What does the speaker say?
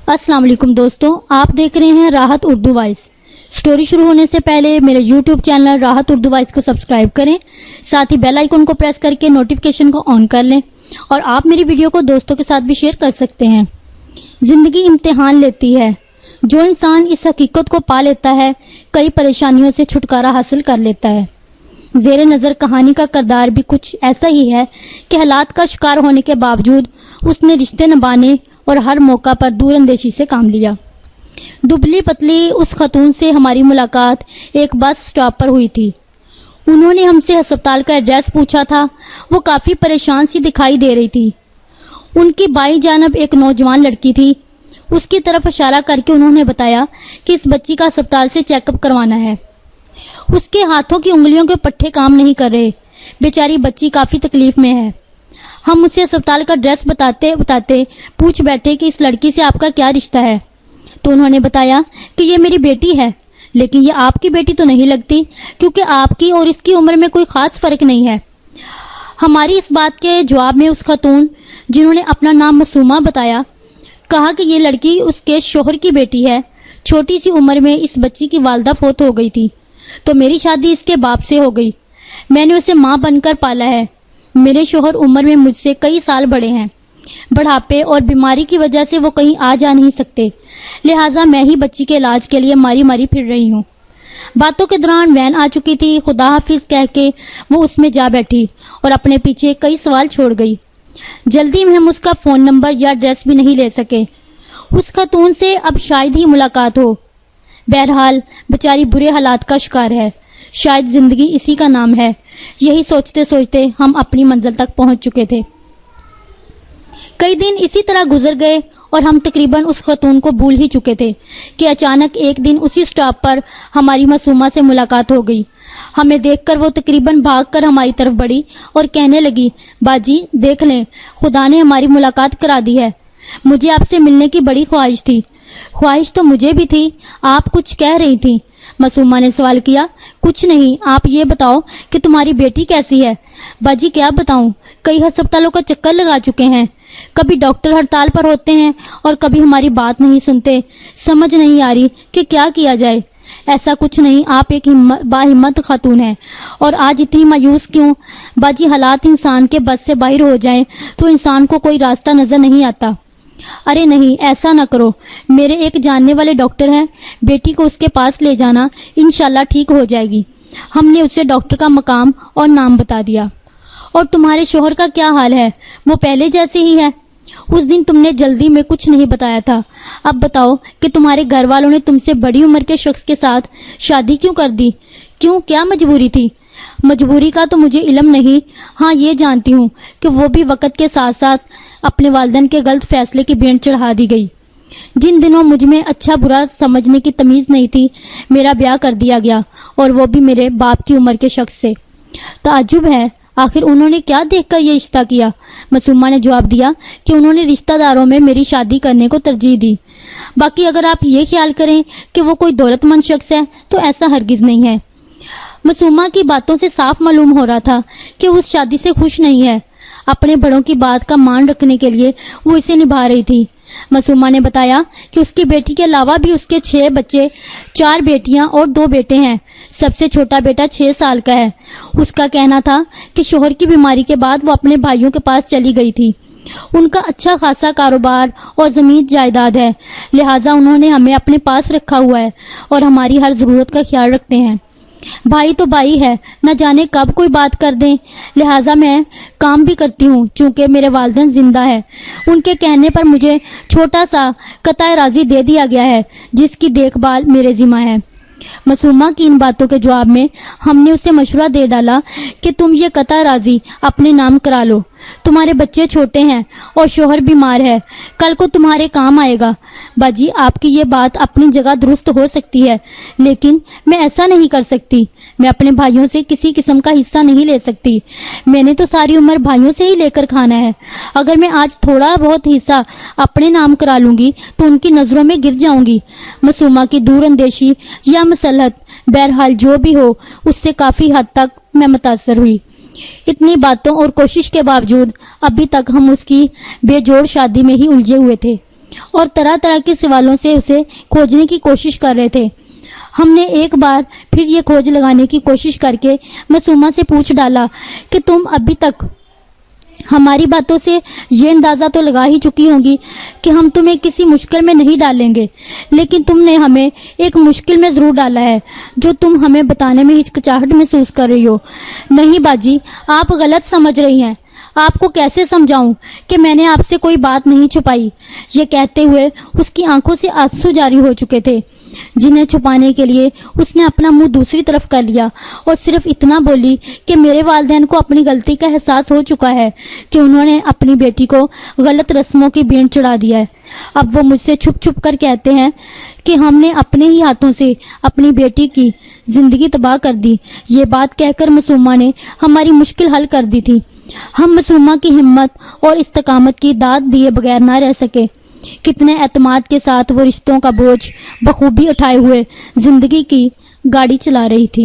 अस्सलाम वालेकुम दोस्तों, आप देख रहे हैं राहत उर्दू वॉइस। स्टोरी शुरू होने से पहले मेरे यूट्यूब चैनल राहत उर्दू वॉइस को सब्सक्राइब करें, साथ ही बेल आइकन को प्रेस करके नोटिफिकेशन को ऑन कर लें और आप मेरी वीडियो को दोस्तों के साथ भी शेयर कर सकते हैं। जिंदगी इम्तिहान लेती है। जो इंसान इस हकीकत को पा लेता है, कई परेशानियों से छुटकारा हासिल कर लेता है। जेर नज़र कहानी का किरदार भी कुछ ऐसा ही है कि हालात का शिकार होने के बावजूद उसने रिश्ते निभाने और हर मौका पर दूरअंदेशी से काम लिया। दुबली पतली उस खतून से हमारी मुलाकात एक बस स्टॉप पर हुई थी। उन्होंने हमसे अस्पताल का एड्रेस पूछा था। वो काफ़ी परेशान सी दिखाई दे रही थी। उनकी बाईं जानब एक नौजवान लड़की थी। उसकी तरफ इशारा करके उन्होंने बताया कि इस बच्ची का अस्पताल से चेकअप करवाना है। उसके हाथों की उंगलियों के पट्टे काम नहीं कर रहे। बेचारी बच्ची काफ़ी तकलीफ में है। हम उसे अस्पताल का एड्रेस बताते बताते पूछ बैठे कि इस लड़की से आपका क्या रिश्ता है। तो उन्होंने बताया कि ये मेरी बेटी है, लेकिन ये आपकी बेटी तो नहीं लगती, क्योंकि आपकी और इसकी उम्र में कोई ख़ास फ़र्क नहीं है। हमारी इस बात के जवाब में उस खतून, जिन्होंने अपना नाम मासूमा बताया, कहा कि ये लड़की उसके शोहर की बेटी है। छोटी सी उम्र में इस बच्ची की वालदा फौत हो गई थी, तो मेरी शादी इसके बाप से हो गई। मैंने उसे माँ बनकर पाला है। मेरे शोहर उम्र में मुझसे कई साल बड़े हैं। बढ़ापे और बीमारी की वजह से वो कहीं आ जा नहीं सकते, लिहाजा मैं ही बच्ची के इलाज के लिए मारी मारी फिर रही हूँ। बातों के दौरान वैन आ चुकी थी। खुदा हाफिज कह के वो उसमें जा बैठी और अपने पीछे कई सवाल छोड़ गई। जल्दी में हम उसका फ़ोन नंबर या एड्रेस भी नहीं ले सके। उस खतून से अब शायद ही मुलाकात हो। बहरहाल बेचारी बुरे हालात का शिकार है। शायद जिंदगी इसी का नाम है। यही सोचते सोचते हम अपनी मंजिल तक पहुंच चुके थे। कई दिन इसी तरह गुजर गए और हम तकरीबन उस खतून को भूल ही चुके थे कि अचानक एक दिन उसी स्टॉप पर हमारी मासूमा से मुलाकात हो गई। हमें देखकर वो तकरीबन भागकर हमारी तरफ बढ़ी और कहने लगी, बाजी देख लें, खुदा ने हमारी मुलाकात करा दी है। मुझे आपसे मिलने की बड़ी ख्वाहिश थी। ख्वाहिश तो मुझे भी थी। आप कुछ कह रही थी। मासूमा ने सवाल किया। कुछ नहीं, आप ये बताओ कि तुम्हारी बेटी कैसी है। बाजी क्या बताऊं, कई अस्पतालों का चक्कर लगा चुके हैं। कभी डॉक्टर हड़ताल पर होते हैं और कभी हमारी बात नहीं सुनते। समझ नहीं आ रही कि क्या किया जाए। ऐसा कुछ नहीं, आप एक बाहिम्मत खातून हैं और आज इतनी मायूस क्यों। बाजी हालात इंसान के बस से बाहर हो जाएं तो इंसान को कोई रास्ता नजर नहीं आता। अरे नहीं, ऐसा ना करो। मेरे एक जानने वाले डॉक्टर हैं, बेटी को उसके पास ले जाना, इंशाल्लाह ठीक हो जाएगी। हमने उसे डॉक्टर का मकाम और नाम बता दिया। और तुम्हारे शोहर का क्या हाल है? वो पहले जैसे ही है? उस दिन तुमने जल्दी में कुछ नहीं बताया था। अब बताओ कि तुम्हारे घर वालों ने तुमसे बड़ी उम्र के शख्स के साथ शादी क्यों कर दी? क्यों, क्या मजबूरी थी? मजबूरी का तो मुझे इल्म नहीं। हाँ, ये जानती हूँ कि वो भी वक्त के साथ साथ अपने वालिदैन के गलत फैसले की भेंट चढ़ा दी गई। जिन दिनों मुझ में अच्छा बुरा समझने की तमीज़ नहीं थी, मेरा ब्याह कर दिया गया, और वो भी मेरे बाप की उम्र के शख्स से। ताज्जुब है, आखिर उन्होंने क्या देखकर ये रिश्ता किया? मासूमा ने जवाब दिया कि उन्होंने रिश्तेदारों में मेरी शादी करने को तरजीह दी। बाकी अगर आप ये ख्याल करें कि वो कोई दौलतमंद शख्स है तो ऐसा हरगिज़ नहीं है। मासूमा की बातों से साफ मालूम हो रहा था कि वो उस शादी से खुश नहीं है। अपने बड़ों की बात का मान रखने के लिए वो इसे निभा रही थी। मासूमा ने बताया कि उसकी बेटी के अलावा भी उसके 6 बच्चे, 4 बेटियां और 2 बेटे हैं। सबसे छोटा बेटा 6 साल का है। उसका कहना था कि शोहर की बीमारी के बाद वो अपने भाइयों के पास चली गई थी। उनका अच्छा खासा कारोबार और ज़मीन जायदाद है, लिहाजा उन्होंने हमें अपने पास रखा हुआ है और हमारी हर ज़रूरत का ख्याल रखते हैं। भाई तो भाई है, न जाने कब कोई बात कर दें, लिहाजा मैं काम भी करती हूँ। चूँकि मेरे वालिदैन जिंदा है, उनके कहने पर मुझे छोटा सा कताए राजी दे दिया गया है, जिसकी देखभाल मेरे जिम्मा है। मासूमा की इन बातों के जवाब में हमने उसे मशवरा दे डाला कि तुम ये कता राजी अपने नाम करा लो। तुम्हारे बच्चे छोटे हैं और शोहर बीमार है, कल को तुम्हारे काम आएगा। बाजी, आपकी ये बात अपनी जगह दुरुस्त हो सकती है, लेकिन मैं ऐसा नहीं कर सकती। मैं अपने भाइयों से किसी किस्म का हिस्सा नहीं ले सकती। मैंने तो सारी उम्र भाइयों से ही लेकर खाना है। अगर मैं आज थोड़ा बहुत हिस्सा अपने नाम करा लूंगी तो उनकी नज़रों में गिर जाऊंगी। मासूमा की दूर अंदेशी या मसलहत, बहरहाल जो भी हो, उससे काफ़ी हद तक मैं मुतासर हुई। इतनी बातों और कोशिश के बावजूद अभी तक हम उसकी बेजोड़ शादी में ही उलझे हुए थे। اور طرح طرح کے سوالوں سے اسے کھوجنے کی کوشش کر رہے تھے۔ ہم نے ایک بار پھر یہ کھوج لگانے کی کوشش کر کے معصومہ سے پوچھ ڈالا کہ تم ابھی تک ہماری باتوں سے یہ اندازہ تو لگا ہی چکی ہوں گی کہ ہم تمہیں کسی مشکل میں نہیں ڈالیں گے، لیکن تم نے ہمیں ایک مشکل میں ضرور ڈالا ہے جو تم ہمیں بتانے میں ہچکچاہٹ محسوس کر رہی ہو۔ نہیں باجی، آپ غلط سمجھ رہی ہیں۔ آپ کو کیسے سمجھاؤں کہ میں نے آپ سے کوئی بات نہیں چھپائی؟ یہ کہتے ہوئے اس کی آنکھوں سے آنسو جاری ہو چکے تھے، جنہیں چھپانے کے لیے اس نے اپنا منہ دوسری طرف کر لیا اور صرف اتنا بولی کہ میرے والدین کو اپنی غلطی کا احساس ہو چکا ہے کہ انہوں نے اپنی بیٹی کو غلط رسموں کی بھینٹ چڑھا دیا ہے۔ اب وہ مجھ سے چھپ چھپ کر کہتے ہیں کہ ہم نے اپنے ہی ہاتھوں سے اپنی بیٹی کی زندگی تباہ کر دی۔ یہ بات کہہ کر معصومہ نے ہماری مشکل حل کر دی تھی۔ ہم معصومہ کی ہمت اور استقامت کی داد دیے بغیر نہ رہ سکے۔ کتنے اعتماد کے ساتھ وہ رشتوں کا بوجھ بخوبی اٹھائے ہوئے زندگی کی گاڑی چلا رہی تھی۔